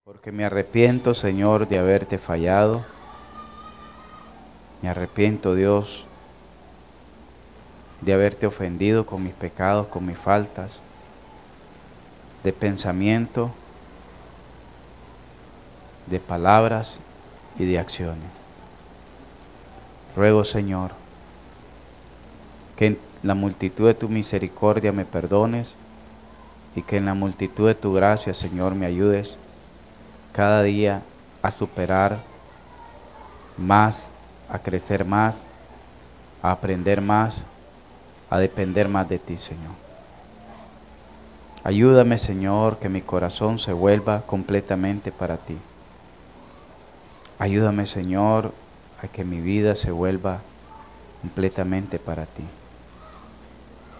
Porque me arrepiento, Señor, de haberte fallado. Me arrepiento, Dios, de haberte ofendido con mis pecados, con mis faltas, de pensamiento, de palabras y de acciones. Ruego, Señor, que en la multitud de tu misericordia me perdones y que en la multitud de tu gracia, Señor, me ayudes cada día a superar más, a crecer más, a aprender más, a depender más de ti, Señor. Ayúdame, Señor, que mi corazón se vuelva completamente para ti. Ayúdame, Señor, a que mi vida se vuelva completamente para ti.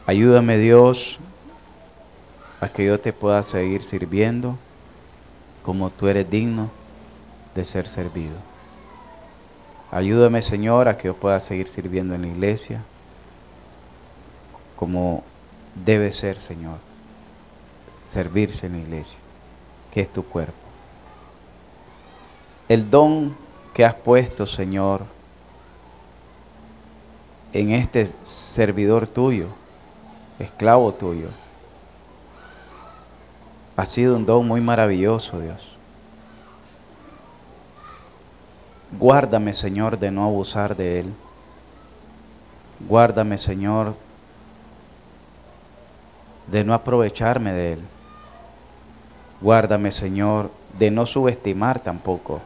Ayúdame, Dios, a que yo te pueda seguir sirviendo como tú eres digno de ser servido. Ayúdame, Señor, a que yo pueda seguir sirviendo en la iglesia como debe ser, Señor, servirse en la iglesia, que es tu cuerpo. El don que has puesto, Señor, en este servidor tuyo, esclavo tuyo, ha sido un don muy maravilloso, Dios. Guárdame, Señor, de no abusar de él. Guárdame, Señor, de no aprovecharme de él. Guárdame, Señor, de no subestimar tampoco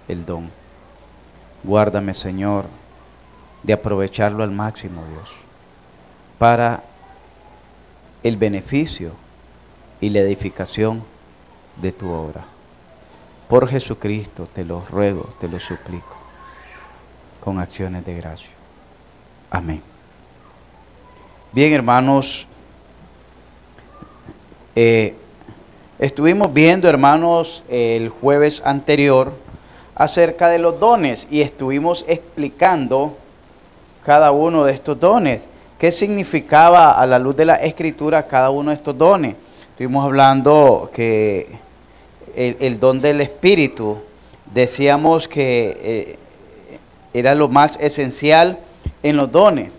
el don. Guárdame, Señor, de aprovecharlo al máximo, Dios, para el beneficio y la edificación de tu obra. Por Jesucristo te lo ruego, te lo suplico, con acciones de gracia. Amén. Bien, hermanos, estuvimos viendo, hermanos, el jueves anterior acerca de los dones y estuvimos explicando cada uno de estos dones. ¿Qué significaba a la luz de la Escritura cada uno de estos dones? Estuvimos hablando que el don del Espíritu, decíamos que era lo más esencial en los dones.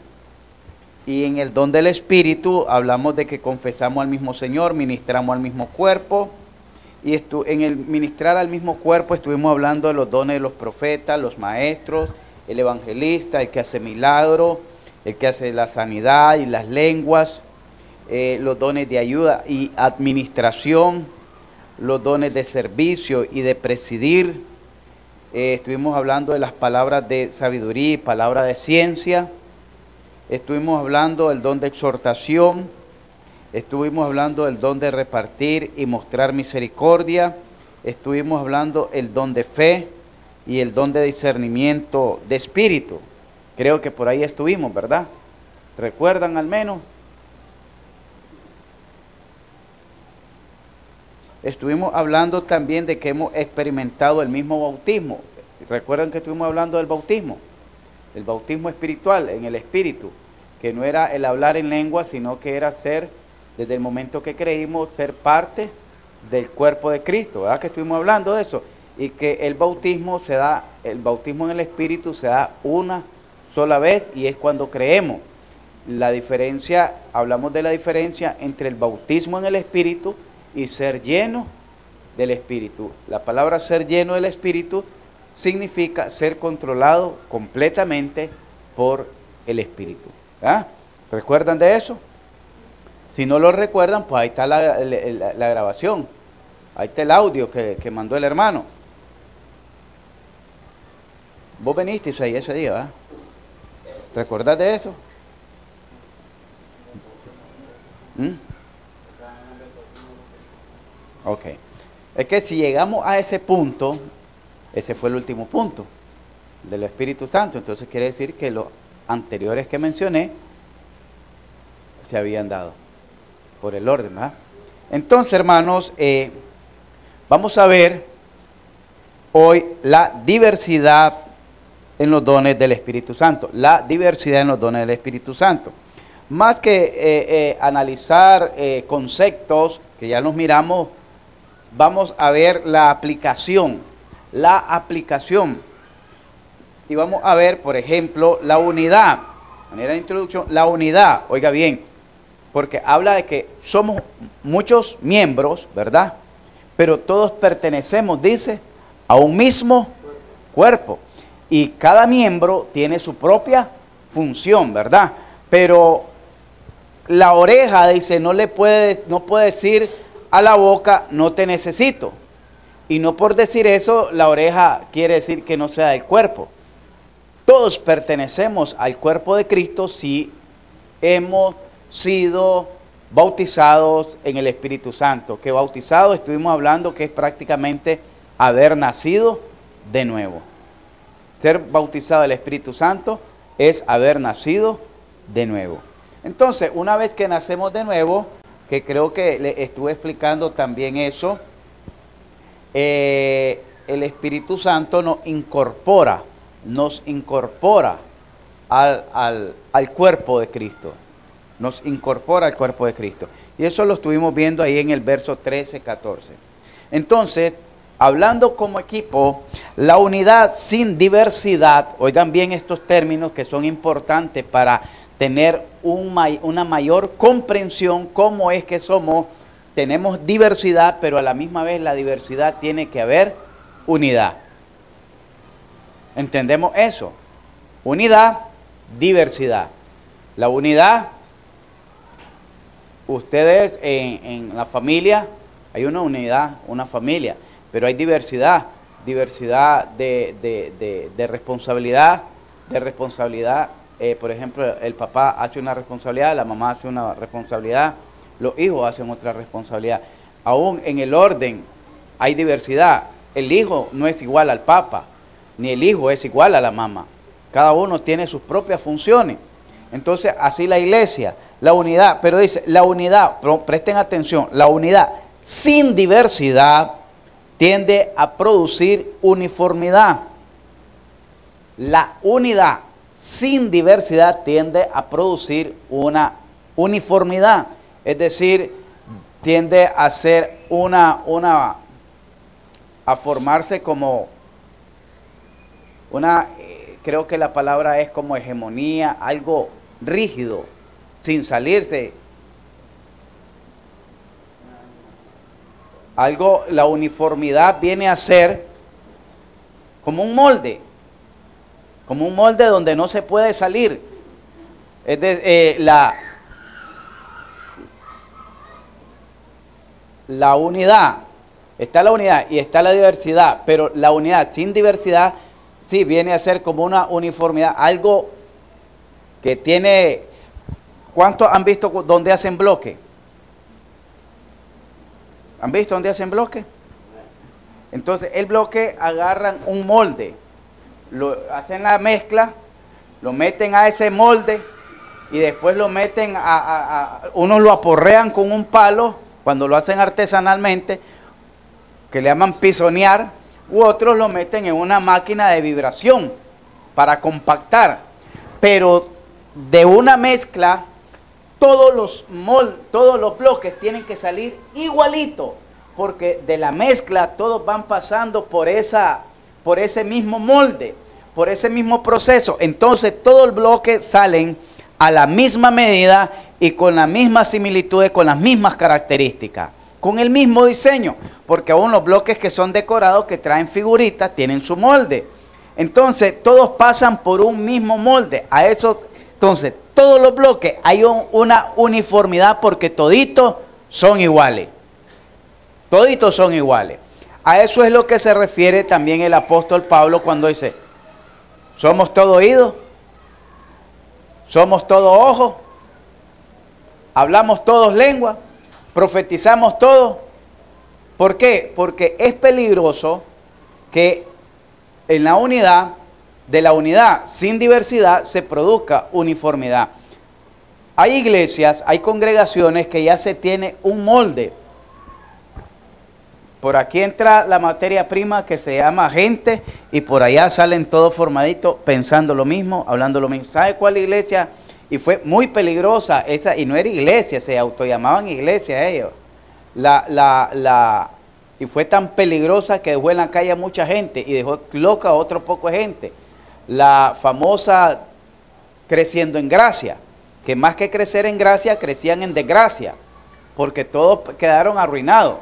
Y en el don del Espíritu hablamos de que confesamos al mismo Señor, ministramos al mismo cuerpo. Y en el ministrar al mismo cuerpo estuvimos hablando de los dones de los profetas, los maestros, el evangelista, el que hace milagros, el que hace la sanidad y las lenguas, los dones de ayuda y administración, los dones de servicio y de presidir. Estuvimos hablando de las palabras de sabiduría y palabras de ciencia. Estuvimos hablando del don de exhortación. Estuvimos hablando del don de repartir y mostrar misericordia. Estuvimos hablando del don de fe y el don de discernimiento de espíritu. Creo que por ahí estuvimos, ¿verdad? ¿Recuerdan al menos? Estuvimos hablando también de que hemos experimentado el mismo bautismo. ¿Recuerdan que estuvimos hablando del bautismo? El bautismo espiritual, en el espíritu, que no era el hablar en lengua, sino que era ser, desde el momento que creímos, ser parte del cuerpo de Cristo, ¿verdad? Que estuvimos hablando de eso. Y que el bautismo en el espíritu se da una sola vez y es cuando creemos. La diferencia, hablamos de la diferencia entre el bautismo en el espíritu y ser lleno del espíritu. La palabra ser lleno del espíritu significa ser controlado completamente por el espíritu. ¿Ah? ¿Recuerdan de eso? Si no lo recuerdan, pues ahí está la grabación. Ahí está el audio que mandó el hermano. Vos venisteis ahí ese día, ¿verdad? ¿Recordás de eso? Ok. Es que si llegamos a ese punto, ese fue el último punto del Espíritu Santo. Entonces quiere decir que los anteriores que mencioné se habían dado por el orden, ¿verdad? Entonces, hermanos, vamos a ver hoy la diversidad en los dones del Espíritu Santo. La diversidad en los dones del Espíritu Santo. Más que analizar conceptos que ya los miramos vamos a ver la aplicación. La aplicación. Y vamos a ver, por ejemplo, la unidad. De manera de introducción, la unidad. Oiga bien, porque habla de que somos muchos miembros, ¿verdad? Pero todos pertenecemos, dice, a un mismo cuerpo. Y cada miembro tiene su propia función, ¿verdad? Pero la oreja, dice, no puede decir a la boca, no te necesito. Y no por decir eso, la oreja quiere decir que no sea del cuerpo. Todos pertenecemos al cuerpo de Cristo si hemos sido bautizados en el Espíritu Santo. Que bautizado estuvimos hablando que es prácticamente haber nacido de nuevo. Ser bautizado del Espíritu Santo es haber nacido de nuevo. Entonces, una vez que nacemos de nuevo, que creo que le estuve explicando también eso, el Espíritu Santo nos incorpora al cuerpo de Cristo. Nos incorpora al cuerpo de Cristo. Y eso lo estuvimos viendo ahí en el verso 13, 14. Entonces, hablando como equipo, la unidad sin diversidad, oigan bien estos términos que son importantes para tener una mayor comprensión cómo es que tenemos diversidad, pero a la misma vez la diversidad tiene que haber unidad. ¿Entendemos eso? Unidad, diversidad. La unidad, ustedes en la familia, hay una unidad, una familia, pero hay diversidad de responsabilidad, por ejemplo, el papá hace una responsabilidad, la mamá hace una responsabilidad, los hijos hacen otra responsabilidad. Aún en el orden hay diversidad. El hijo no es igual al papá, ni el hijo es igual a la mamá. Cada uno tiene sus propias funciones. Entonces, así la iglesia, la unidad, pero dice, la unidad, presten atención, la unidad sin diversidad tiende a producir uniformidad. La unidad sin diversidad tiende a producir una uniformidad. Es decir, tiende a ser a formarse como creo que la palabra es como hegemonía, algo rígido, sin salirse. La uniformidad viene a ser como un molde donde no se puede salir. La unidad, está la unidad y está la diversidad, pero la unidad sin diversidad sí viene a ser como una uniformidad, algo que tiene. ¿Cuántos han visto dónde hacen bloque? ¿Han visto dónde hacen bloque? Entonces el bloque agarran un molde, hacen la mezcla, lo meten a ese molde y después lo meten unos lo aporrean con un palo cuando lo hacen artesanalmente, que le llaman pisonear, u otros lo meten en una máquina de vibración para compactar. Pero de una mezcla, todos los bloques tienen que salir igualito, porque de la mezcla todos van pasando por ese mismo molde, por ese mismo proceso. Entonces todos los bloques salen a la misma medida y con las mismas similitudes, con las mismas características, con el mismo diseño, porque aún los bloques que son decorados, que traen figuritas, tienen su molde. Entonces todos pasan por un mismo molde. Entonces todos los bloques hay una uniformidad porque toditos son iguales. Toditos son iguales. A eso es lo que se refiere también el apóstol Pablo cuando dice, somos todo oídos, somos todo ojo, hablamos todos lengua, profetizamos todos. ¿Por qué? Porque es peligroso que en la unidad, de la unidad sin diversidad, se produzca uniformidad. Hay iglesias, hay congregaciones que ya se tiene un molde. Por aquí entra la materia prima que se llama gente y por allá salen todos formaditos pensando lo mismo, hablando lo mismo. ¿Sabe cuál iglesia? Y fue muy peligrosa esa, y no era iglesia, se autollamaban iglesia ellos. y fue tan peligrosa que dejó en la calle a mucha gente y dejó loca a otro poco de gente. La famosa creciendo en gracia, que más que crecer en gracia, crecían en desgracia, porque todos quedaron arruinados,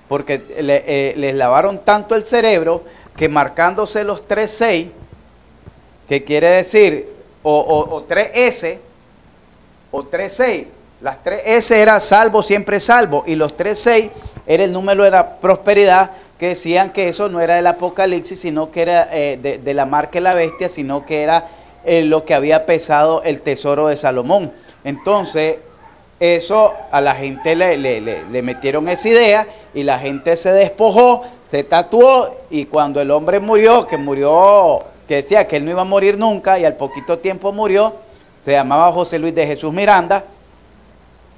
porque les lavaron tanto el cerebro que marcándose los 3-6, que quiere decir, o 3S, o 3-6, las 3S era salvo, siempre salvo, y los 3-6 era el número de la prosperidad, que decían que eso no era del Apocalipsis, sino que era de la marca de la bestia, sino que era lo que había pesado el tesoro de Salomón. Entonces, eso a la gente le metieron esa idea y la gente se despojó, se tatuó, y cuando el hombre murió, que decía que él no iba a morir nunca y al poquito tiempo murió, se llamaba José Luis de Jesús Miranda,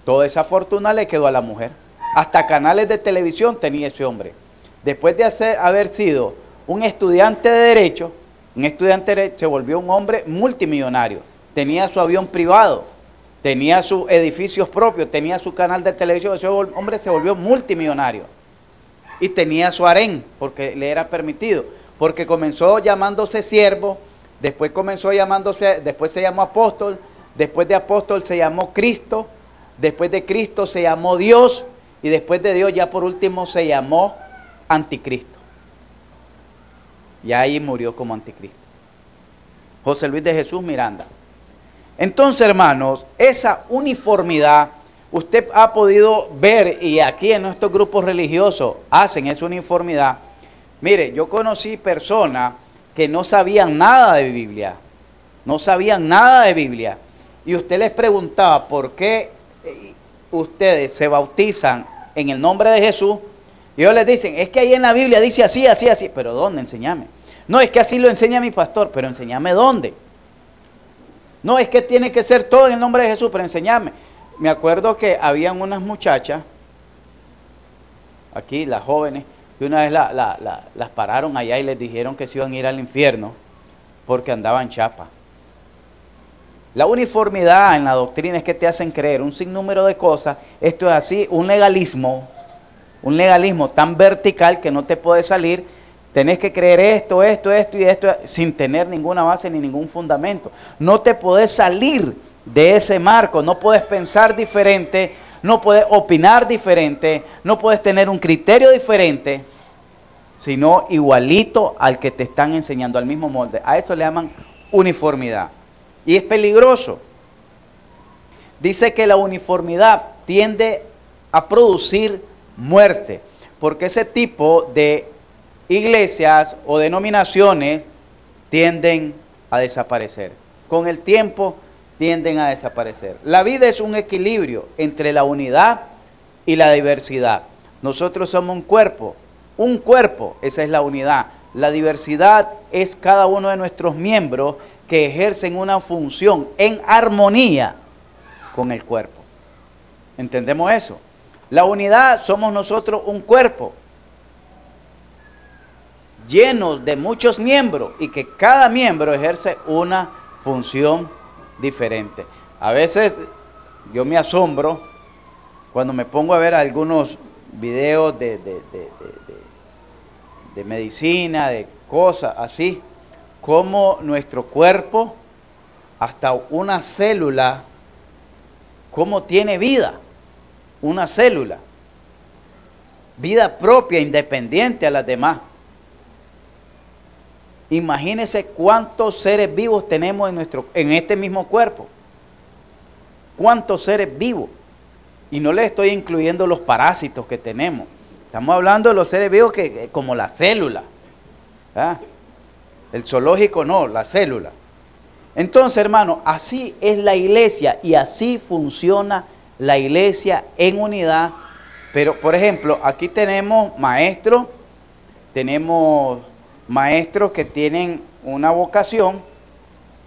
toda esa fortuna le quedó a la mujer. Hasta canales de televisión tenía ese hombre. Después de haber sido un estudiante de Derecho, se volvió un hombre multimillonario. Tenía su avión privado, tenía sus edificios propios, tenía su canal de televisión. Ese hombre se volvió multimillonario. Y tenía su harén, porque le era permitido. Porque comenzó llamándose siervo, después se llamó apóstol, después de apóstol se llamó Cristo, después de Cristo se llamó Dios, y después de Dios ya por último se llamó Anticristo. Y ahí murió como anticristo. José Luis de Jesús Miranda. Entonces, hermanos, esa uniformidad usted ha podido ver, y aquí en nuestros grupos religiosos hacen esa uniformidad. Mire, yo conocí personas que no sabían nada de Biblia. No sabían nada de Biblia. Y usted les preguntaba por qué ustedes se bautizan en el nombre de Jesús. Y ellos les dicen, es que ahí en la Biblia dice así, así, así. ¿Pero dónde? Enséñame. No, es que así lo enseña mi pastor, pero enséñame dónde. No, es que tiene que ser todo en el nombre de Jesús, pero enséñame. Me acuerdo que habían unas muchachas, aquí las jóvenes, que una vez las pararon allá y les dijeron que se iban a ir al infierno porque andaban chapa. La uniformidad en la doctrina es que te hacen creer un sinnúmero de cosas. Esto es así, un legalismo tan vertical que no te puede salir. Tenés que creer esto y esto, sin tener ninguna base ni ningún fundamento. No te podés salir de ese marco, no puedes pensar diferente, no puedes opinar diferente, no puedes tener un criterio diferente, sino igualito al que te están enseñando, al mismo molde. A esto le llaman uniformidad. Y es peligroso. Dice que la uniformidad tiende a producir muerte, porque ese tipo de iglesias o denominaciones tienden a desaparecer. Con el tiempo tienden a desaparecer. La vida es un equilibrio entre la unidad y la diversidad. Nosotros somos un cuerpo, esa es la unidad. La diversidad es cada uno de nuestros miembros que ejercen una función en armonía con el cuerpo. ¿Entendemos eso? La unidad somos nosotros un cuerpo llenos de muchos miembros y que cada miembro ejerce una función diferente. A veces yo me asombro cuando me pongo a ver algunos videos de medicina, de cosas así, como nuestro cuerpo, hasta una célula, cómo tiene vida, una célula, vida propia, independiente a las demás. Imagínense cuántos seres vivos tenemos en este mismo cuerpo. ¿Cuántos seres vivos? Y no les estoy incluyendo los parásitos que tenemos. Estamos hablando de los seres vivos como la célula. ¿Ah? El zoológico no, la célula. Entonces, hermano, así es la iglesia y así funciona la iglesia en unidad. Pero, por ejemplo, aquí tenemos maestros que tienen una vocación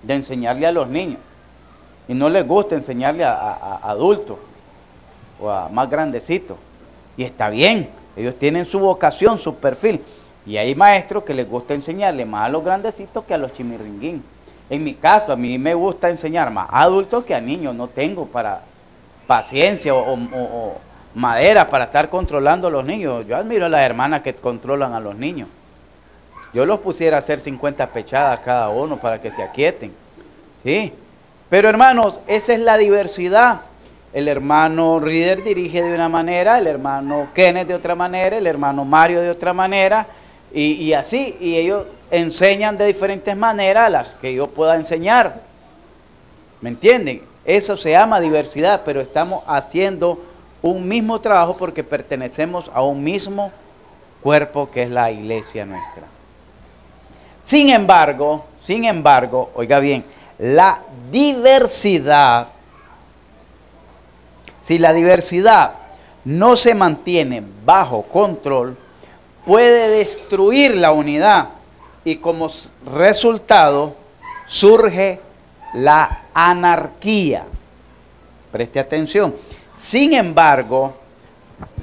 de enseñarle a los niños y no les gusta enseñarle a adultos o a más grandecitos, y está bien, ellos tienen su vocación, su perfil, y hay maestros que les gusta enseñarle más a los grandecitos que a los chimirringuín. En mi caso, a mí me gusta enseñar más a adultos que a niños, no tengo para paciencia madera para estar controlando a los niños. Yo admiro a las hermanas que controlan a los niños. Yo los pusiera a hacer 50 pechadas cada uno para que se aquieten. ¿Sí? Pero hermanos, esa es la diversidad. El hermano Reader dirige de una manera, el hermano Kenneth de otra manera, el hermano Mario de otra manera, y así. Y ellos enseñan de diferentes maneras a las que yo pueda enseñar. ¿Me entienden? Eso se llama diversidad, pero estamos haciendo un mismo trabajo porque pertenecemos a un mismo cuerpo que es la iglesia nuestra. Sin embargo, oiga bien, la diversidad, si la diversidad no se mantiene bajo control, puede destruir la unidad y como resultado surge la anarquía. Preste atención. Sin embargo,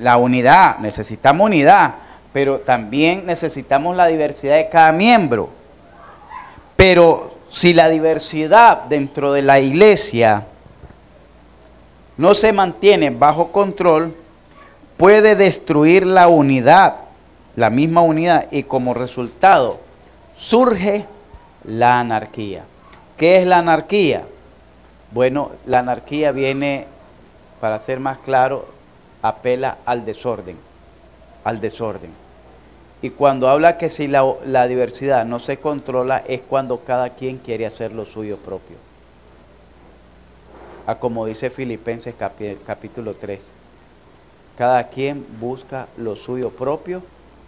la unidad, necesitamos unidad, pero también necesitamos la diversidad de cada miembro. Pero si la diversidad dentro de la iglesia no se mantiene bajo control, puede destruir la unidad, la misma unidad, y como resultado surge la anarquía. ¿Qué es la anarquía? Bueno, la anarquía viene, para ser más claro, apela al desorden, Y cuando habla que si la diversidad no se controla, es cuando cada quien quiere hacer lo suyo propio. Como dice Filipenses capítulo 3, cada quien busca lo suyo propio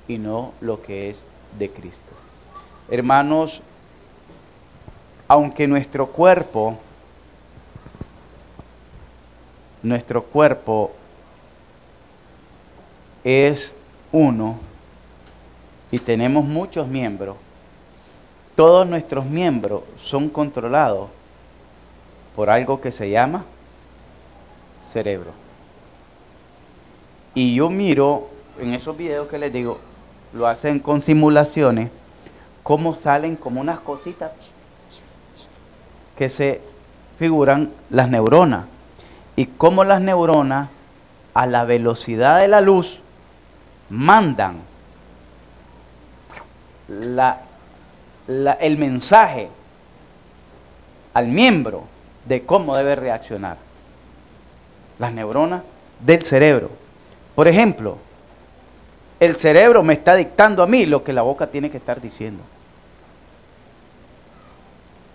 y no lo que es de Cristo. Hermanos, aunque nuestro cuerpo es uno y tenemos muchos miembros, todos nuestros miembros son controlados por algo que se llama cerebro. Y yo miro en esos videos que les digo, lo hacen con simulaciones, cómo salen como unas cositas que se figuran las neuronas. Y cómo las neuronas, a la velocidad de la luz, mandan el mensaje al miembro de cómo debe reaccionar. Las neuronas del cerebro. Por ejemplo, el cerebro me está dictando a mí lo que la boca tiene que estar diciendo.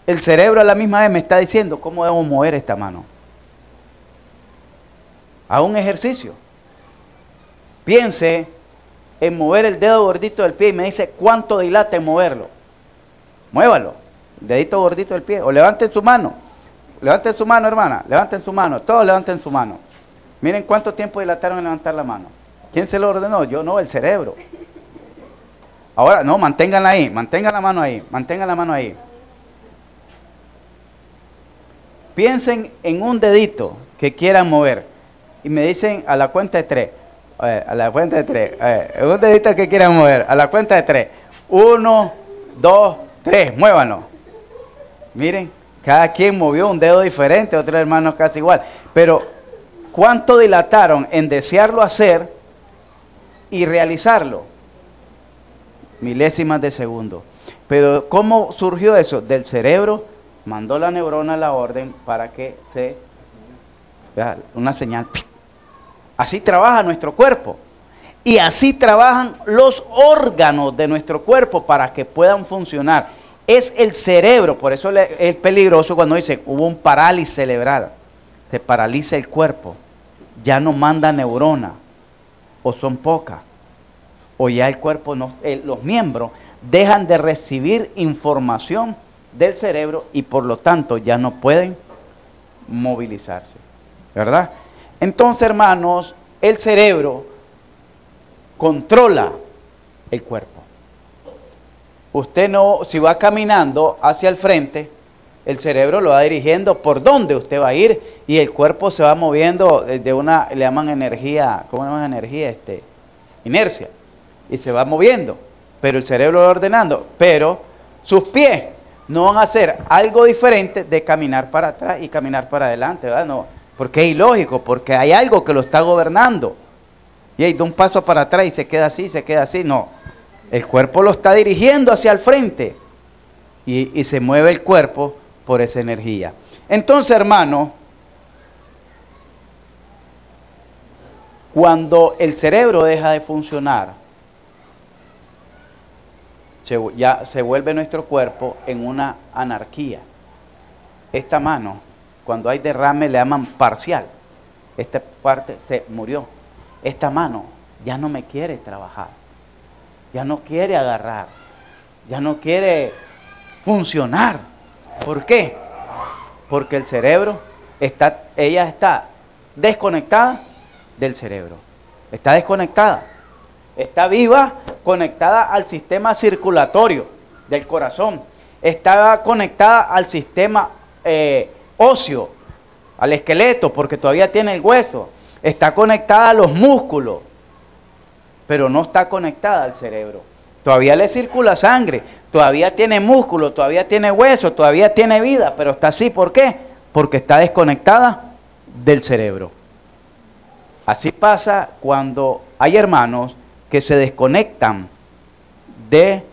El cerebro a la misma vez me está diciendo cómo debo mover esta mano. A un ejercicio. Piense en mover el dedo gordito del pie y me dice cuánto dilata en moverlo. Muévalo, el dedito gordito del pie. O levanten su mano. Levanten su mano, hermana. Levanten su mano. Todos levanten su mano. Miren cuánto tiempo dilataron en levantar la mano. ¿Quién se lo ordenó? Yo no, el cerebro. Ahora, no, manténganla ahí. Mantengan la mano ahí. Mantengan la mano ahí. Piensen en un dedito que quieran mover. Y me dicen a la cuenta de 3. A la cuenta de 3. Un dedito que quieran mover. A la cuenta de 3. 1, 2, 3. Muévanlo. Miren, cada quien movió un dedo diferente, otros hermanos casi igual. Pero, ¿cuánto dilataron en desearlo hacer y realizarlo? Milésimas de segundo. Pero, ¿cómo surgió eso? Del cerebro mandó la neurona la orden para que se... vea, una señal. Así trabaja nuestro cuerpo. Y así trabajan los órganos de nuestro cuerpo para que puedan funcionar. Es el cerebro, por eso es peligroso cuando dicen hubo un parálisis cerebral. Se paraliza el cuerpo. Ya no manda neurona. O son pocas. O ya el cuerpo, los miembros dejan de recibir información del cerebro y por lo tanto ya no pueden movilizarse. ¿Verdad? Entonces, hermanos, el cerebro controla el cuerpo. Usted no, si va caminando hacia el frente, el cerebro lo va dirigiendo por dónde usted va a ir y el cuerpo se va moviendo de una, le llaman energía, ¿cómo le llaman energía? Inercia. Y se va moviendo, pero el cerebro lo va ordenando. Pero sus pies no van a hacer algo diferente de caminar para atrás y caminar para adelante, ¿verdad? No. Porque es ilógico, porque hay algo que lo está gobernando. Y ahí da un paso para atrás y se queda así, se queda así. No, el cuerpo lo está dirigiendo hacia el frente. Y se mueve el cuerpo por esa energía. Entonces, hermano, cuando el cerebro deja de funcionar, ya se vuelve nuestro cuerpo en una anarquía. Esta mano, cuando hay derrame, le llaman parcial. Esta parte se murió. Esta mano ya no me quiere trabajar, ya no quiere agarrar, ya no quiere funcionar. ¿Por qué? Porque el cerebro ella está desconectada del cerebro. Está desconectada. Está viva, conectada al sistema circulatorio del corazón. Está conectada al sistema óseo, al esqueleto, porque todavía tiene el hueso. Está conectada a los músculos, pero no está conectada al cerebro. Todavía le circula sangre, todavía tiene músculo, todavía tiene hueso, todavía tiene vida, pero está así. ¿Por qué? Porque está desconectada del cerebro. Así pasa cuando hay hermanos que se desconectan de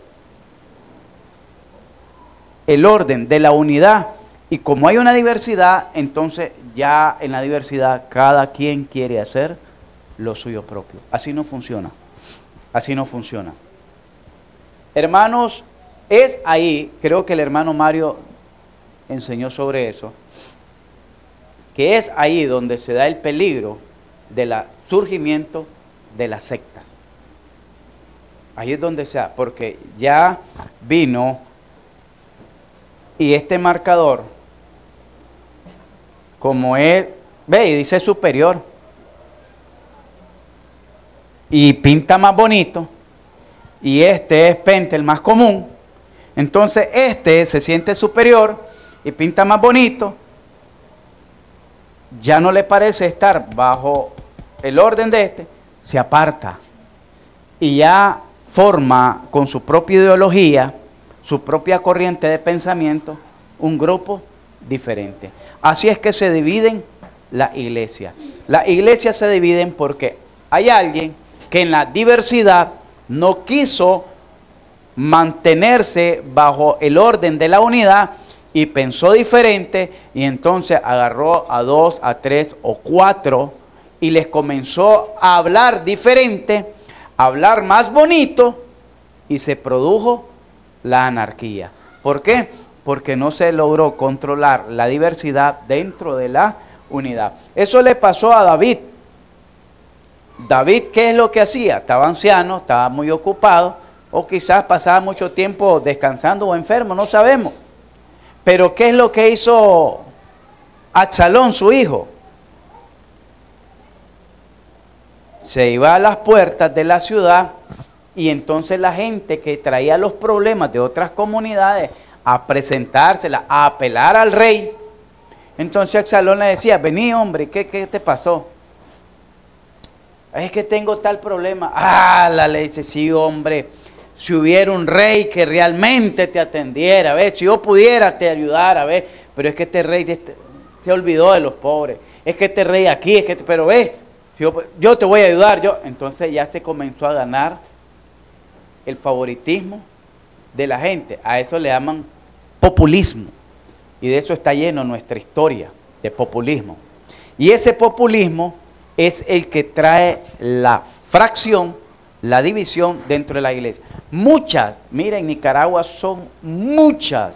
el orden, de la unidad. Y como hay una diversidad, entonces ya en la diversidad cada quien quiere hacer lo suyo propio. Así no funciona. Así no funciona. Hermanos, es ahí, creo que el hermano Mario enseñó sobre eso, que es ahí donde se da el peligro del surgimiento de las sectas. Ahí es donde se da, porque ya vino y este marcador, como es, ve, y dice superior, y pinta más bonito, y este es Pente, el más común, entonces este se siente superior y pinta más bonito, ya no le parece estar bajo el orden de este, se aparta y ya forma con su propia ideología, su propia corriente de pensamiento, un grupo diferente. Así es que se dividen las iglesias. Las iglesias se dividen porque hay alguien que en la diversidad no quiso mantenerse bajo el orden de la unidad y pensó diferente, y entonces agarró a 2, a 3 o 4 y les comenzó a hablar diferente, a hablar más bonito, y se produjo la anarquía. ¿Por qué? Porque no se logró controlar la diversidad dentro de la unidad. Eso le pasó a David. David, ¿qué es lo que hacía? Estaba anciano, estaba muy ocupado, o quizás pasaba mucho tiempo descansando o enfermo, no sabemos. Pero ¿qué es lo que hizo Absalón, su hijo? Se iba a las puertas de la ciudad y entonces la gente que traía los problemas de otras comunidades a presentárselas, a apelar al rey. Entonces Absalón le decía, vení hombre, ¿qué te pasó? Es que tengo tal problema. Ah, le dice, sí hombre, si hubiera un rey que realmente te atendiera, ¿ves? Si yo pudiera te ayudara, ¿ves? Pero es que este rey se olvidó de los pobres. Es que este rey aquí, pero ¿ves? Yo te voy a ayudar. Entonces ya se comenzó a ganar el favoritismo de la gente. A eso le llaman populismo. Y de eso está lleno nuestra historia, de populismo. Y ese populismo es el que trae la fracción, la división dentro de la iglesia. Muchas, mira, en Nicaragua son muchas,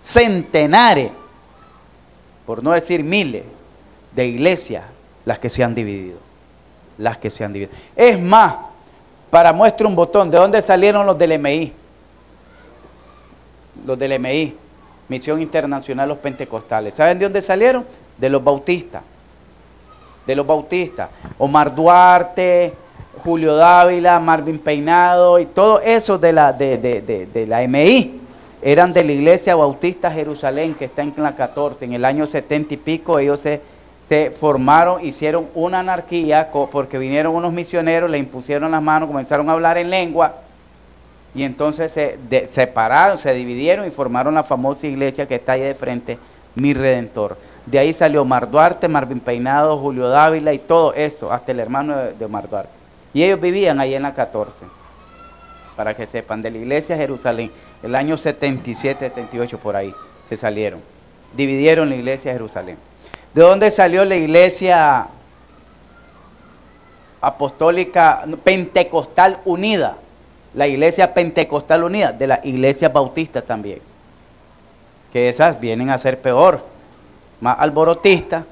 centenares, por no decir miles, de iglesias las que se han dividido. Las que se han dividido. Es más, para muestra un botón, ¿de dónde salieron los del MI? Los del MI, Misión Internacional Los Pentecostales. ¿Saben de dónde salieron? De los bautistas. De los bautistas. Omar Duarte, Julio Dávila, Marvin Peinado y todo eso de la MI eran de la Iglesia Bautista Jerusalén, que está en la 14. En el año 70 y pico ellos se formaron, hicieron una anarquía porque vinieron unos misioneros, le impusieron las manos, comenzaron a hablar en lengua y entonces se separaron, se dividieron y formaron la famosa iglesia que está ahí de frente, Mi Redentor. De ahí salió Omar Duarte, Marvin Peinado, Julio Dávila y todo eso, hasta el hermano de Omar Duarte. Y ellos vivían ahí en la 14, para que sepan, de la iglesia Jerusalén. El año 77, 78 por ahí se salieron. Dividieron la iglesia Jerusalén. ¿De dónde salió la iglesia apostólica pentecostal unida? La iglesia pentecostal unida, de las iglesias bautistas también. Que esas vienen a ser peor, más alborotistas,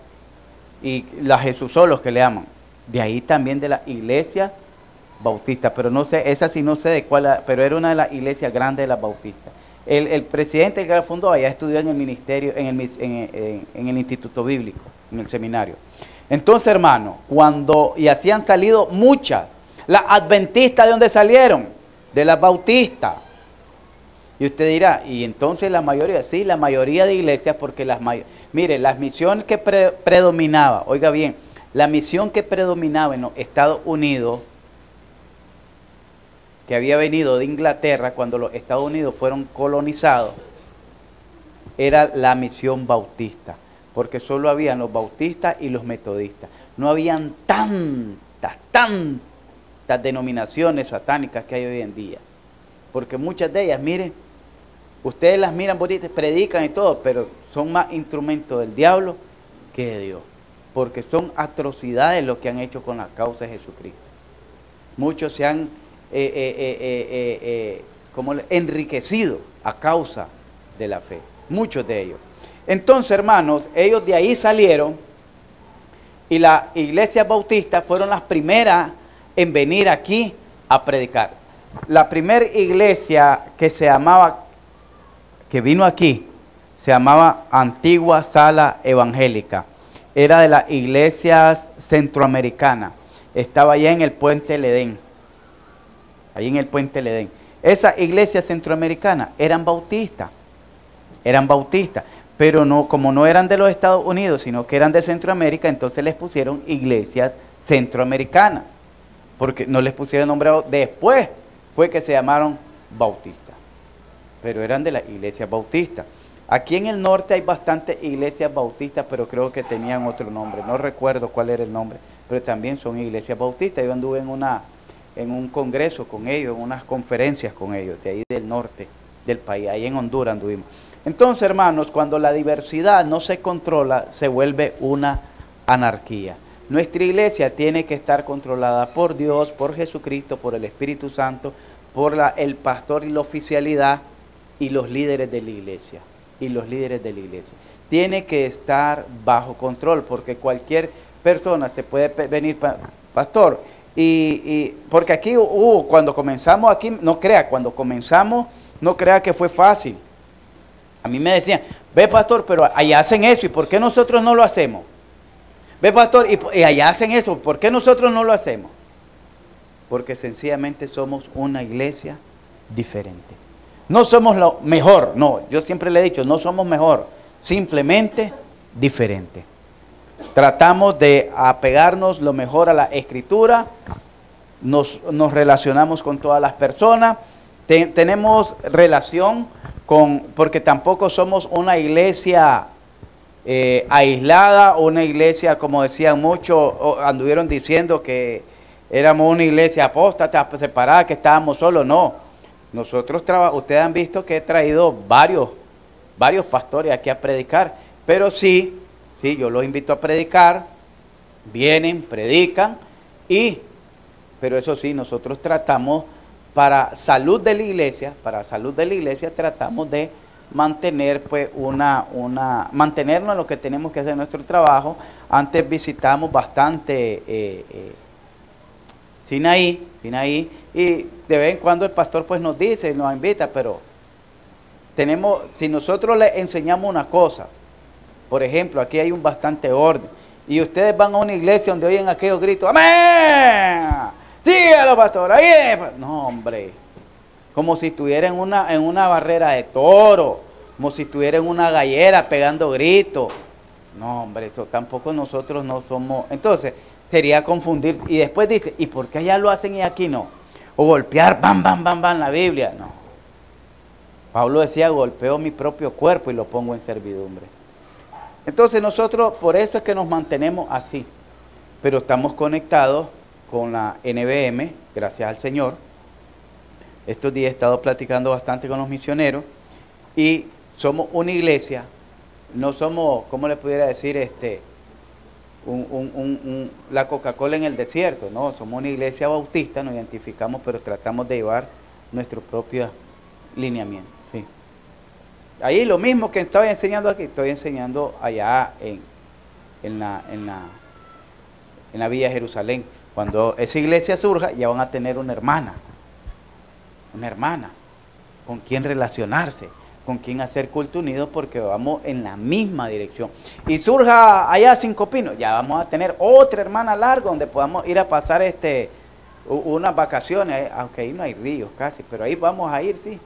y las Jesusolos que le llaman. De ahí también de la iglesia bautista, pero no sé, esa sí no sé de cuál, pero era una de las iglesias grandes de las bautistas. El presidente que la fundó allá estudió en el ministerio, en el instituto bíblico, en el seminario. Entonces, hermano, y así han salido muchas. Las adventistas, ¿de dónde salieron? De las bautistas. Y usted dirá, y entonces la mayoría, sí, la mayoría de iglesias, porque mire, la misión que predominaba, oiga bien, la misión que predominaba en los Estados Unidos, que había venido de Inglaterra cuando los Estados Unidos fueron colonizados, era la misión bautista, porque solo habían los bautistas y los metodistas. No habían tantas denominaciones satánicas que hay hoy en día, porque muchas de ellas, miren, ustedes las miran bonitas, predican y todo, pero son más instrumentos del diablo que de Dios, porque son atrocidades lo que han hecho con la causa de Jesucristo. Muchos se han enriquecido a causa de la fe, muchos de ellos. Entonces, hermanos, ellos de ahí salieron y las iglesias bautistas fueron las primeras en venir aquí a predicar. La primera iglesia que vino aquí, se llamaba Antigua Sala Evangélica. Era de las iglesias centroamericanas. Estaba allá en el Puente del Edén. Ahí en el Puente del Edén. Esas iglesias centroamericanas eran bautistas. Pero no, como no eran de los Estados Unidos, sino que eran de Centroamérica, entonces les pusieron iglesias centroamericanas. Porque no les pusieron nombre, después fue que se llamaron bautistas. Pero eran de las iglesias bautistas. Aquí en el norte hay bastantes iglesias bautistas, pero creo que tenían otro nombre. No recuerdo cuál era el nombre, pero también son iglesias bautistas. Yo anduve en un congreso con ellos, en unas conferencias con ellos, de ahí del norte del país, ahí en Honduras anduvimos. Entonces, hermanos, cuando la diversidad no se controla, se vuelve una anarquía. Nuestra iglesia tiene que estar controlada por Dios, por Jesucristo, por el Espíritu Santo, por el pastor y la oficialidad y los líderes de la iglesia. Tiene que estar bajo control, porque cualquier persona se puede venir, pastor, porque aquí cuando comenzamos aquí, no crea que fue fácil. A mí me decían, ve pastor, pero allá hacen eso, ¿y por qué nosotros no lo hacemos? Ve pastor, y allá hacen eso, ¿por qué nosotros no lo hacemos? Porque sencillamente somos una iglesia diferente. No somos lo mejor, no, yo siempre le he dicho, no somos mejor, simplemente diferente. Tratamos de apegarnos lo mejor a la Escritura, nos relacionamos con todas las personas, tenemos relación porque tampoco somos una iglesia aislada, una iglesia, como decían muchos, anduvieron diciendo que éramos una iglesia apóstata, separada, que estábamos solos. No, nosotros ustedes han visto que he traído varios pastores aquí a predicar, pero sí, yo los invito a predicar, vienen, predican, pero eso sí, nosotros tratamos para salud de la iglesia, tratamos de mantener mantenernos en lo que tenemos que hacer en nuestro trabajo. Antes visitamos bastante Sinaí, y de vez en cuando el pastor pues nos dice, nos invita, pero si nosotros les enseñamos una cosa, por ejemplo, aquí hay un bastante orden, y ustedes van a una iglesia donde oyen aquellos gritos, ¡amén! ¡Sígalo, pastor! ¡Ahí es! No, hombre, como si estuviera en una barrera de toro, como si estuviera en una gallera pegando gritos. No, hombre, eso tampoco nosotros no somos. Entonces, sería confundir. Y después dice, ¿y por qué allá lo hacen y aquí no? O golpear, bam, bam, bam, bam, la Biblia. No. Pablo decía, golpeo mi propio cuerpo y lo pongo en servidumbre. Entonces nosotros, por eso es que nos mantenemos así, pero estamos conectados con la NBM, gracias al Señor. Estos días he estado platicando bastante con los misioneros y somos una iglesia, no somos, ¿cómo le pudiera decir? La Coca-Cola en el desierto, no, somos una iglesia bautista, nos identificamos, pero tratamos de llevar nuestro propio lineamiento. ¿Sí? Ahí lo mismo que estoy enseñando aquí, estoy enseñando allá en la Villa Jerusalén. Cuando esa iglesia surja, ya van a tener una hermana con quien relacionarse, con quien hacer culto unido, porque vamos en la misma dirección. Y surja allá Cinco Pinos, ya vamos a tener otra hermana larga donde podamos ir a pasar unas vacaciones, aunque ahí no hay ríos casi, pero ahí vamos a ir, sí,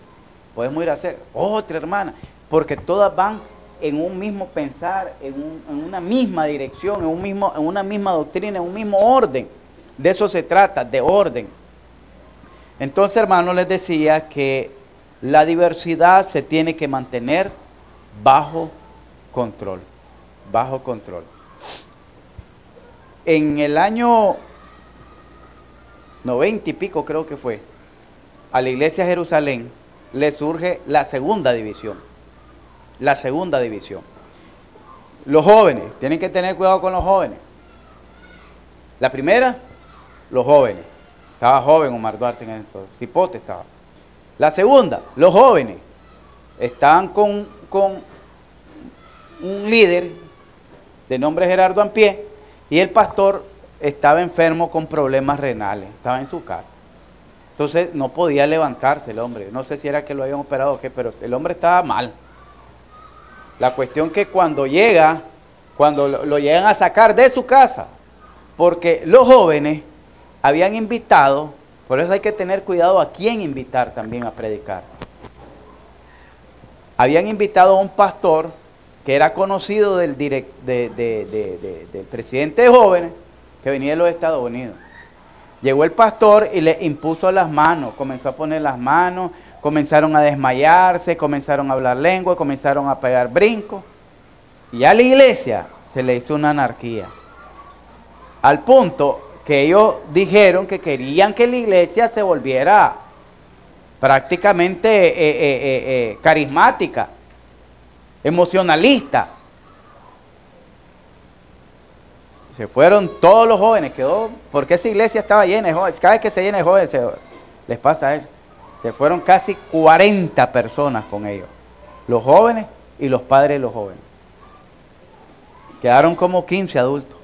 podemos ir a hacer otra hermana, porque todas van en un mismo pensar, en una misma dirección, en una misma doctrina, en un mismo orden. De eso se trata, de orden. Entonces, hermanos, les decía que la diversidad se tiene que mantener bajo control, bajo control. En el año 90 y pico creo que fue, a la iglesia de Jerusalén le surge la segunda división. La segunda división. Los jóvenes, tienen que tener cuidado con los jóvenes. La primera, los jóvenes. Estaba joven Omar Duarte en esto, Cipote estaba. La segunda, los jóvenes. Estaban con un líder de nombre Gerardo Ampié y el pastor estaba enfermo con problemas renales, estaba en su casa. Entonces no podía levantarse el hombre, no sé si era que lo habían operado o qué, pero el hombre estaba mal. La cuestión que cuando lo llegan a sacar de su casa, porque los jóvenes habían invitado, por eso hay que tener cuidado a quién invitar también a predicar. Habían invitado a un pastor que era conocido del presidente de jóvenes que venía de los Estados Unidos. Llegó el pastor y le impuso las manos, comenzó a poner las manos, comenzaron a desmayarse, comenzaron a hablar lengua, comenzaron a pegar brincos. Y a la iglesia se le hizo una anarquía. Al punto que ellos dijeron que querían que la iglesia se volviera prácticamente carismática, emocionalista. Se fueron todos los jóvenes, quedó, porque esa iglesia estaba llena de jóvenes. Cada vez que se llena de jóvenes, les pasa a ellos. Se fueron casi 40 personas con ellos, los jóvenes y los padres de los jóvenes. Quedaron como 15 adultos.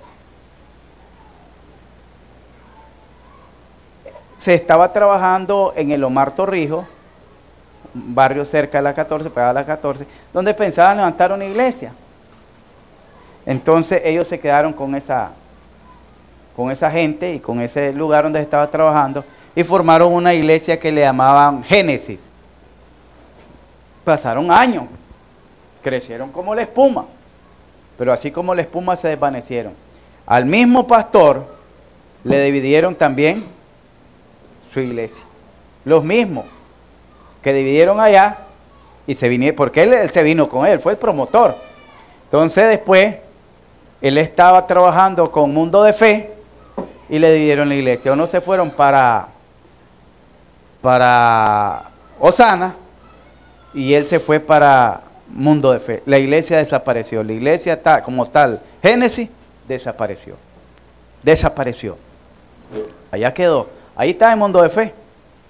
Se estaba trabajando en el Omar Torrijos, un barrio cerca de la 14, pegada a la 14, donde pensaban levantar una iglesia. Entonces ellos se quedaron con esa gente y con ese lugar donde estaba trabajando y formaron una iglesia que le llamaban Génesis. Pasaron años, crecieron como la espuma, pero así como la espuma se desvanecieron. Al mismo pastor le dividieron también su iglesia. Los mismos que dividieron allá y se vinieron, porque él se vino con él, fue el promotor. Entonces después él estaba trabajando con Mundo de Fe y le dividieron la iglesia. Unos se fueron para Osana y él se fue para Mundo de Fe. La iglesia desapareció. La iglesia está como tal. Génesis desapareció. Desapareció. Allá quedó. Ahí está el Mundo de Fe.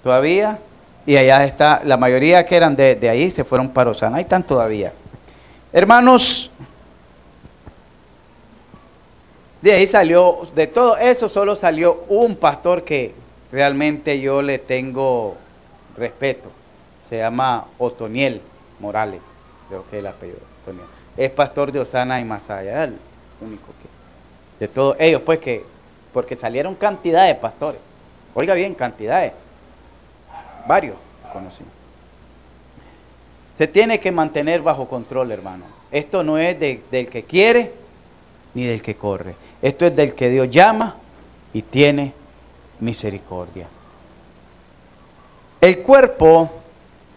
Todavía. Y allá está. La mayoría que eran de ahí se fueron para Osana. Ahí están todavía. Hermanos, de ahí salió, de todo eso solo salió un pastor que realmente yo le tengo respeto. Se llama Otoniel Morales, creo que es el apellido, Otoniel. Es pastor de Osana y Masaya, el único que, de todos ellos, pues que, porque salieron cantidad de pastores. Oiga bien, cantidades, varios conocí. Se tiene que mantener bajo control, hermano. Esto no es del que quiere ni del que corre. Esto es del que Dios llama y tiene misericordia. El cuerpo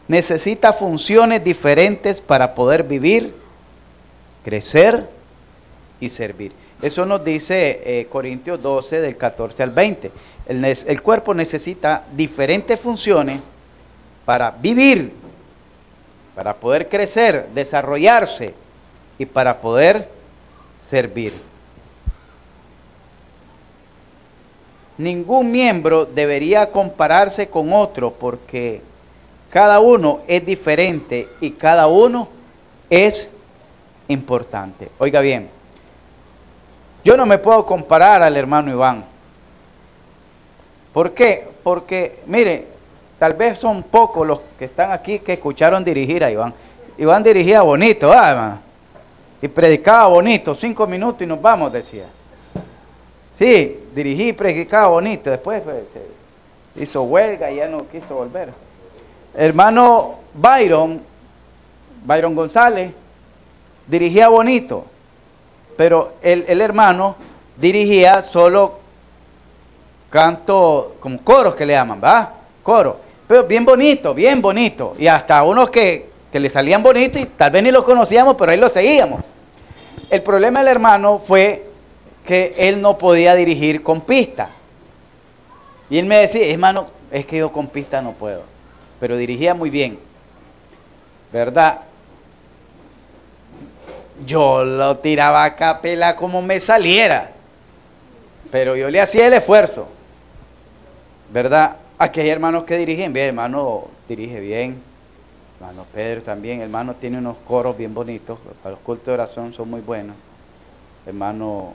necesita funciones diferentes para poder vivir, crecer y servir. Eso nos dice Corintios 12, del 14 al 20. El cuerpo necesita diferentes funciones para vivir, para poder crecer, desarrollarse y para poder servir. Ningún miembro debería compararse con otro porque cada uno es diferente y cada uno es importante. Oiga bien, yo no me puedo comparar al hermano Iván. ¿Por qué? Porque, mire, tal vez son pocos los que están aquí que escucharon dirigir a Iván. Iván dirigía bonito, hermano, y predicaba bonito, 5 minutos y nos vamos, decía. Sí, dirigí y predicaba bonito, después pues, hizo huelga y ya no quiso volver. Hermano Byron González, dirigía bonito, pero el hermano dirigía solo canto, como coros que le llaman, ¿va? Coro, pero bien bonito, y hasta unos que le salían bonitos y tal vez ni los conocíamos, pero ahí los seguíamos. El problema del hermano fue que él no podía dirigir con pista. Y él me decía, hermano, es que yo con pista no puedo, pero dirigía muy bien, ¿verdad? Yo lo tiraba a capela como me saliera, pero yo le hacía el esfuerzo, ¿verdad? Aquí hay hermanos que dirigen bien, hermano dirige bien, hermano Pedro también, hermano tiene unos coros bien bonitos, para los cultos de oración son muy buenos. Hermano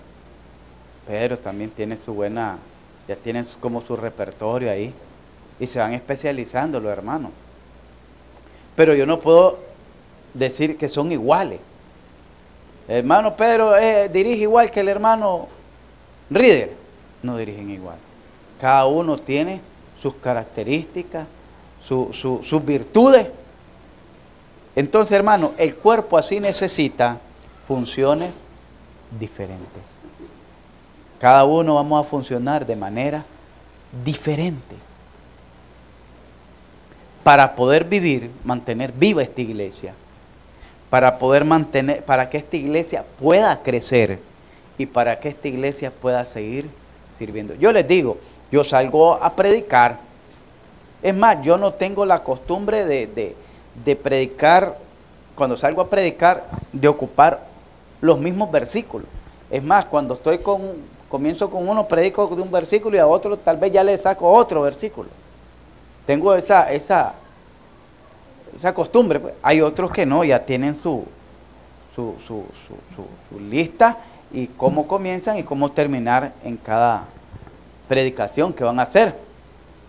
Pedro también tiene su buena, ya tienen como su repertorio ahí, y se van especializando los hermanos. Pero yo no puedo decir que son iguales. El hermano Pedro dirige igual que el hermano Reader, no dirigen igual. Cada uno tiene sus características, sus virtudes. Entonces, hermano, el cuerpo así necesita funciones diferentes. Cada uno vamos a funcionar de manera diferente para poder vivir, mantener viva esta iglesia, para poder mantener, para que esta iglesia pueda crecer y para que esta iglesia pueda seguir sirviendo. Yo les digo, yo salgo a predicar. Es más, yo no tengo la costumbre de predicar, cuando salgo a predicar, de ocupar los mismos versículos. Es más, cuando comienzo con uno, predico de un versículo y a otro tal vez ya le saco otro versículo. Tengo esa costumbre. Pues. Hay otros que no, ya tienen su lista y cómo comienzan y cómo terminar en cada predicación que van a hacer.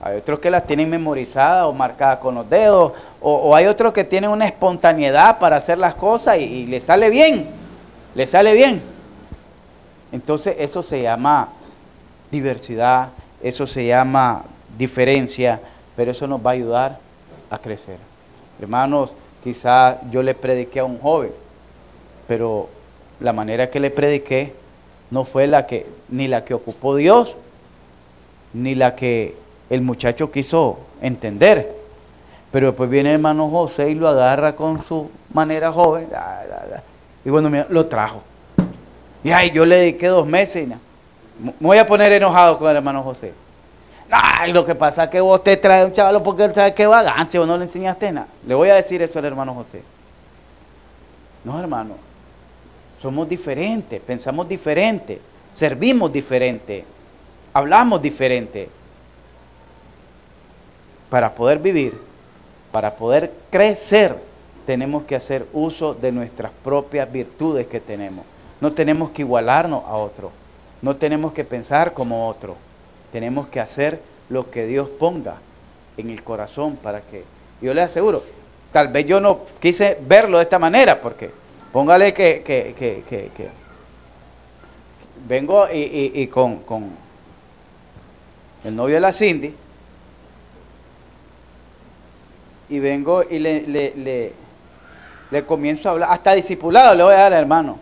Hay otros que las tienen memorizadas o marcadas con los dedos, o hay otros que tienen una espontaneidad para hacer las cosas y les sale bien, Entonces eso se llama diversidad, eso se llama diferencia, pero eso nos va a ayudar a crecer. Hermanos, quizás yo le prediqué a un joven, pero la manera que le prediqué no fue ni la que ocupó Dios, ni la que el muchacho quiso entender. Pero después viene el hermano José y lo agarra con su manera joven, y bueno, mira, lo trajo. Y ay, yo le dediqué 2 meses y me voy a poner enojado con el hermano José. Ay, lo que pasa es que vos te traes un chaval porque él sabe que vagancia, vos no le enseñaste nada. Le voy a decir eso al hermano José. No, hermano, somos diferentes, pensamos diferente, servimos diferente, hablamos diferente. Para poder vivir, para poder crecer, tenemos que hacer uso de nuestras propias virtudes que tenemos. No tenemos que igualarnos a otro, no tenemos que pensar como otro. Tenemos que hacer lo que Dios ponga en el corazón para que, yo les aseguro, tal vez yo no quise verlo de esta manera, porque póngale que vengo y con el novio de la Cindy, y vengo y le comienzo a hablar, hasta discipulado le voy a dar, hermano.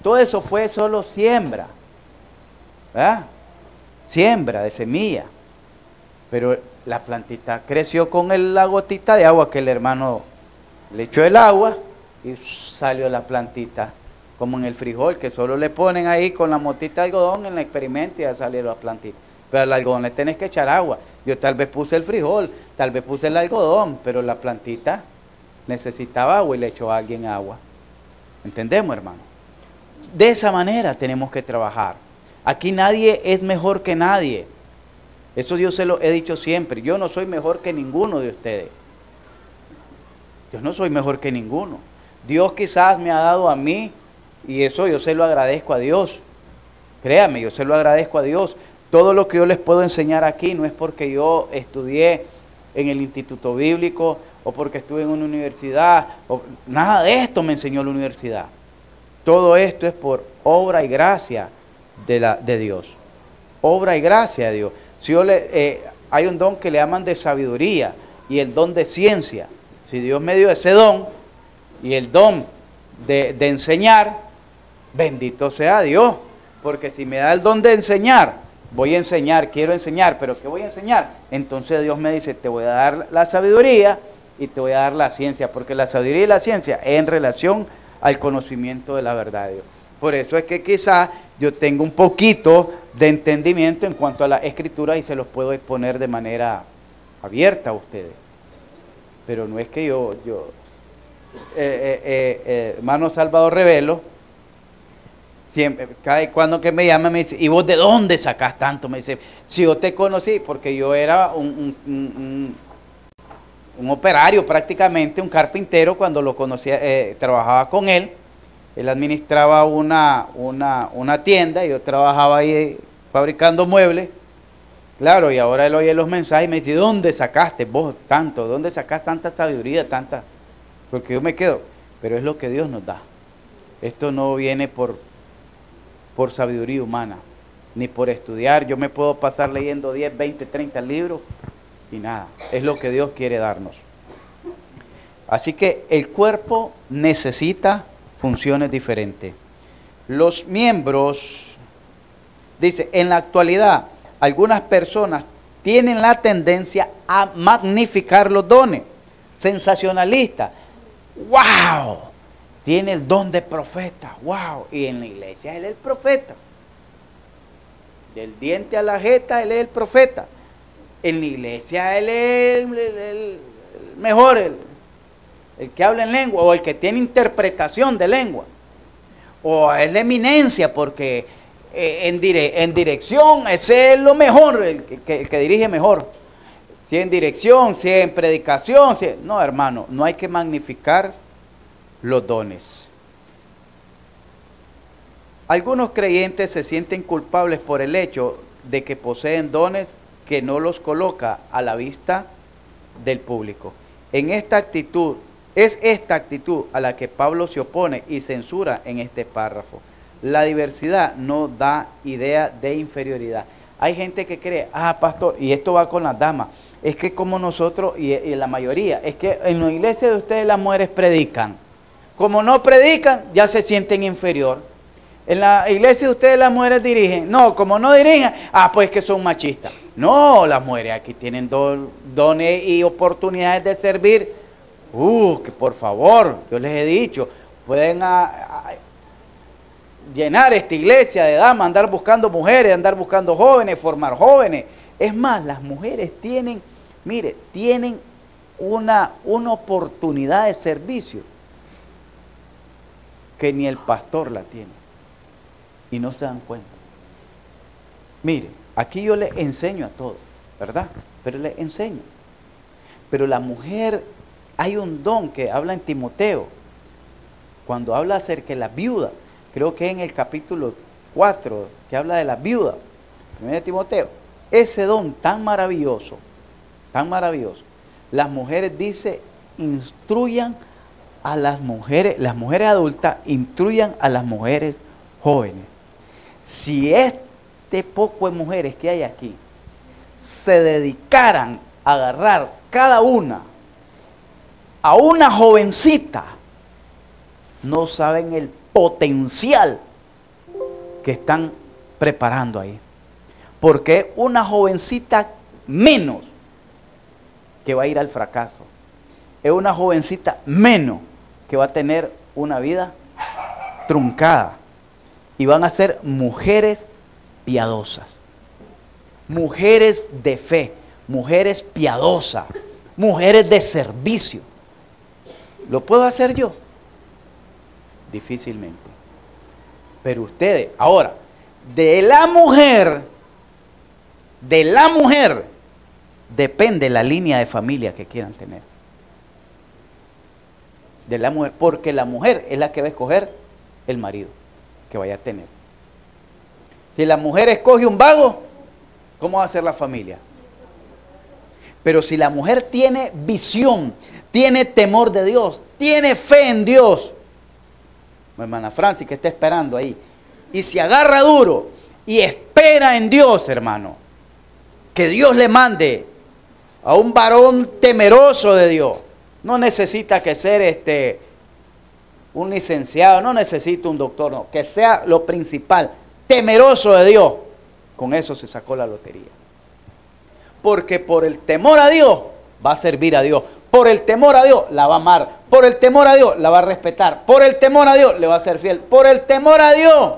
Todo eso fue solo siembra, ¿verdad? Siembra de semilla, pero la plantita creció con la gotita de agua que el hermano le echó el agua y salió la plantita como en el frijol, que solo le ponen ahí con la motita de algodón en el experimento y ya sale la plantita. Pero al algodón le tenés que echar agua. Yo tal vez puse el frijol, tal vez puse el algodón, pero la plantita necesitaba agua y le echó a alguien agua. ¿Entendemos, hermano? De esa manera tenemos que trabajar. Aquí nadie es mejor que nadie. Eso yo se lo he dicho siempre. Yo no soy mejor que ninguno de ustedes. Yo no soy mejor que ninguno. Dios quizás me ha dado a mí, y eso yo se lo agradezco a Dios. Créame, yo se lo agradezco a Dios. Todo lo que yo les puedo enseñar aquí no es porque yo estudié en el Instituto Bíblico o porque estuve en una universidad. Nada de esto me enseñó la universidad. Todo esto es por obra y gracia de Dios. Obra y gracia de Dios. Si hay un don que le llaman de sabiduría y el don de ciencia. Si Dios me dio ese don y el don de enseñar, bendito sea Dios. Porque si me da el don de enseñar, voy a enseñar, quiero enseñar, pero ¿qué voy a enseñar? Entonces Dios me dice, te voy a dar la sabiduría y te voy a dar la ciencia, porque la sabiduría y la ciencia es en relación al conocimiento de la verdad de Dios. Por eso es que quizás yo tengo un poquito de entendimiento en cuanto a la escritura y se los puedo exponer de manera abierta a ustedes. Pero no es que hermano Salvador Revelo, siempre, cada cuando que me llama me dice, ¿y vos de dónde sacás tanto? Me dice, si yo te conocí, porque yo era un operario prácticamente, un carpintero, cuando lo conocía, trabajaba con él. Él administraba una tienda y yo trabajaba ahí fabricando muebles. Claro, y ahora él oye los mensajes y me dice, ¿dónde sacaste vos tanto? ¿Dónde sacás tanta sabiduría, tanta? Porque yo me quedo, pero es lo que Dios nos da. Esto no viene por sabiduría humana, ni por estudiar. Yo me puedo pasar leyendo 10, 20, 30 libros y nada. Es lo que Dios quiere darnos. Así que el cuerpo necesita funciones diferentes. Los miembros, dice, en la actualidad, algunas personas tienen la tendencia a magnificar los dones. Sensacionalista. ¡Wow! Tiene el don de profeta. ¡Wow! Y en la iglesia él es el profeta. Del diente a la jeta él es el profeta. En la iglesia él es el mejor, el que habla en lengua, o el que tiene interpretación de lengua, o es la eminencia, porque en dirección ese es lo mejor, el que dirige mejor. Si en dirección, si en predicación, no, hermano, no hay que magnificar los dones. Algunos creyentes se sienten culpables por el hecho de que poseen dones que no los coloca a la vista del público. Es esta actitud a la que Pablo se opone y censura en este párrafo. La diversidad no da idea de inferioridad. Hay gente que cree, pastor, y esto va con las damas, es que como nosotros, y la mayoría, es que en la iglesia de ustedes las mujeres predican. Como no predican, ya se sienten inferior. En la iglesia de ustedes las mujeres dirigen. No, como no dirigen, pues que son machistas. No, las mujeres aquí tienen dones y oportunidades de servir. Que por favor, yo les he dicho, pueden llenar esta iglesia de damas, andar buscando mujeres, andar buscando jóvenes, formar jóvenes. Es más, las mujeres tienen una oportunidad de servicio que ni el pastor la tiene. Y no se dan cuenta. Mire, aquí yo les enseño a todos, ¿verdad? Pero les enseño. Pero la mujer, hay un don que habla en Timoteo, cuando habla acerca de la viuda, creo que en el capítulo 4, que habla de la viuda, de Timoteo, ese don tan maravilloso, las mujeres dice, instruyan a las mujeres adultas, instruyan a las mujeres jóvenes. Si este poco de mujeres que hay aquí se dedicaran a agarrar cada una a una jovencita, no saben el potencial que están preparando ahí. Porque una jovencita menos que va a ir al fracaso, es una jovencita menos que va a tener una vida truncada y van a ser mujeres piadosas, mujeres de fe, mujeres piadosas, mujeres de servicio. ¿Lo puedo hacer yo? Difícilmente. Pero ustedes, ahora, de la mujer, depende la línea de familia que quieran tener. De la mujer, porque la mujer es la que va a escoger el marido que vaya a tener. Si la mujer escoge un vago, ¿cómo va a ser la familia? Pero si la mujer tiene visión, tiene temor de Dios, tiene fe en Dios, mi hermana Francis que está esperando ahí, y se agarra duro y espera en Dios, hermano, que Dios le mande a un varón temeroso de Dios. No necesita que ser un licenciado, no necesita un doctor, no, que sea lo principal, temeroso de Dios. Con eso se sacó la lotería. Porque por el temor a Dios va a servir a Dios. Por el temor a Dios la va a amar. Por el temor a Dios la va a respetar. Por el temor a Dios le va a ser fiel. Por el temor a Dios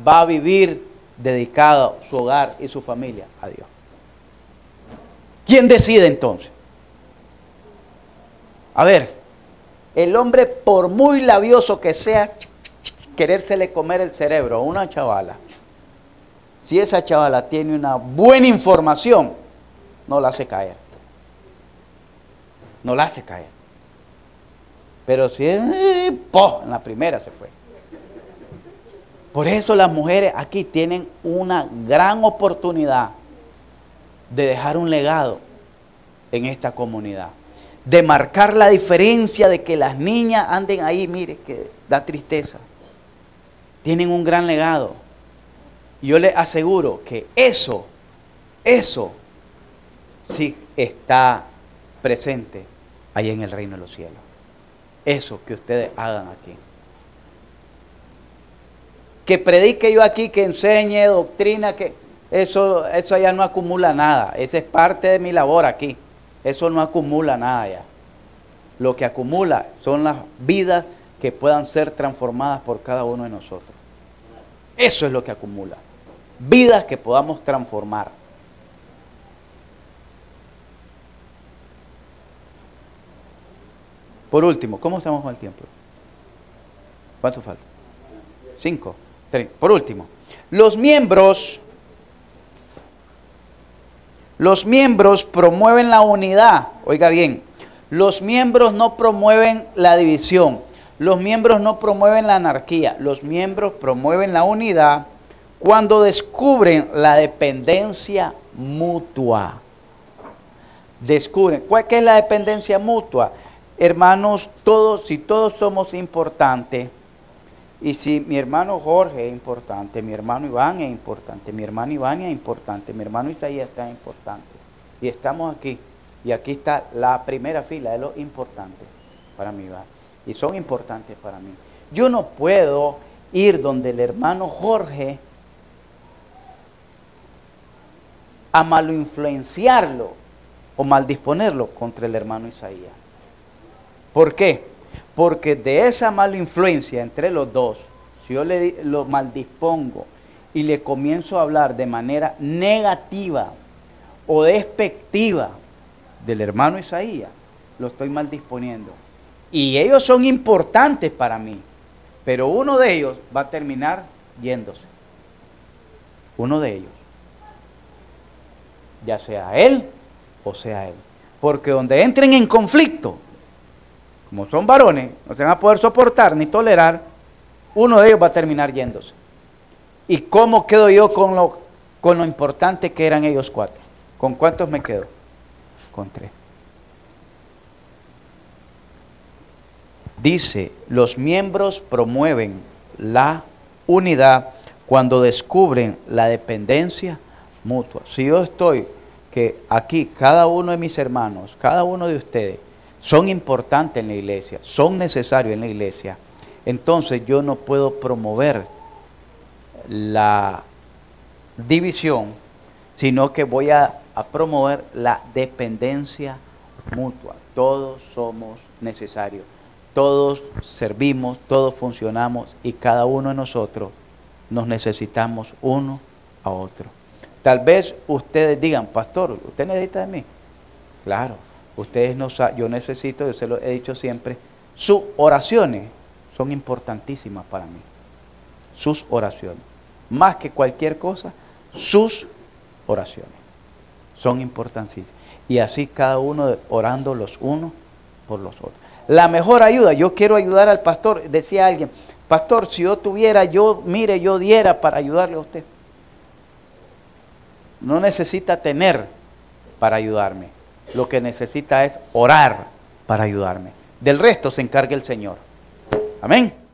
va a vivir dedicado su hogar y su familia a Dios. ¿Quién decide entonces? A ver, el hombre, por muy labioso que sea, querérsele comer el cerebro a una chavala, si esa chavala tiene una buena información, no la hace caer. No la hace caer. Pero si es, en la primera se fue. Por eso las mujeres aquí tienen una gran oportunidad de dejar un legado en esta comunidad. De marcar la diferencia, de que las niñas anden ahí, mire, que da tristeza. Tienen un gran legado. Y yo les aseguro que eso sí está presente ahí en el reino de los cielos. Eso que ustedes hagan aquí. Que predique yo aquí, que enseñe doctrina, que eso ya no acumula nada. Esa es parte de mi labor aquí. Eso no acumula nada ya. Lo que acumula son las vidas que puedan ser transformadas por cada uno de nosotros. Eso es lo que acumula. Vidas que podamos transformar. Por último, ¿cómo estamos con el tiempo? ¿Cuánto falta? 5, 3. Por último, los miembros promueven la unidad. Oiga bien, los miembros no promueven la división. Los miembros no promueven la anarquía. Los miembros promueven la unidad cuando descubren la dependencia mutua. Descubren. ¿Qué es la dependencia mutua? Hermanos, si todos somos importantes, y si mi hermano Jorge es importante, mi hermano Iván es importante, mi hermana Ivania es importante, mi hermano Isaías está importante, y estamos aquí, y aquí está la primera fila de los importantes para mí, ¿va? Y son importantes para mí. Yo no puedo ir donde el hermano Jorge a malinfluenciarlo o maldisponerlo contra el hermano Isaías. ¿Por qué? Porque de esa mala influencia entre los dos, si yo lo maldispongo y le comienzo a hablar de manera negativa o despectiva del hermano Isaías, lo estoy maldisponiendo. Y ellos son importantes para mí, pero uno de ellos va a terminar yéndose. Uno de ellos. Ya sea él o sea él. Porque donde entren en conflicto, como son varones, no se van a poder soportar ni tolerar, uno de ellos va a terminar yéndose. ¿Y cómo quedo yo con lo importante que eran ellos 4? ¿Con cuántos me quedo? Con 3. Dice, los miembros promueven la unidad cuando descubren la dependencia mutua. Si yo estoy, que aquí cada uno de mis hermanos, cada uno de ustedes, son importantes en la iglesia, son necesarios en la iglesia, entonces yo no puedo promover la división, sino que voy a promover la dependencia mutua. Todos somos necesarios. todos servimos, todos funcionamos y cada uno de nosotros nos necesitamos uno a otro. Tal vez ustedes digan, pastor, ¿usted necesita de mí? Claro, ustedes no saben, yo necesito, yo se lo he dicho siempre, sus oraciones son importantísimas para mí. Sus oraciones. Más que cualquier cosa, sus oraciones son importantísimas. Y así cada uno orando los unos por los otros. La mejor ayuda, yo quiero ayudar al pastor, decía alguien, pastor, si yo tuviera, yo diera para ayudarle a usted. No necesita tener para ayudarme. Lo que necesita es orar para ayudarme. Del resto se encarga el Señor. Amén.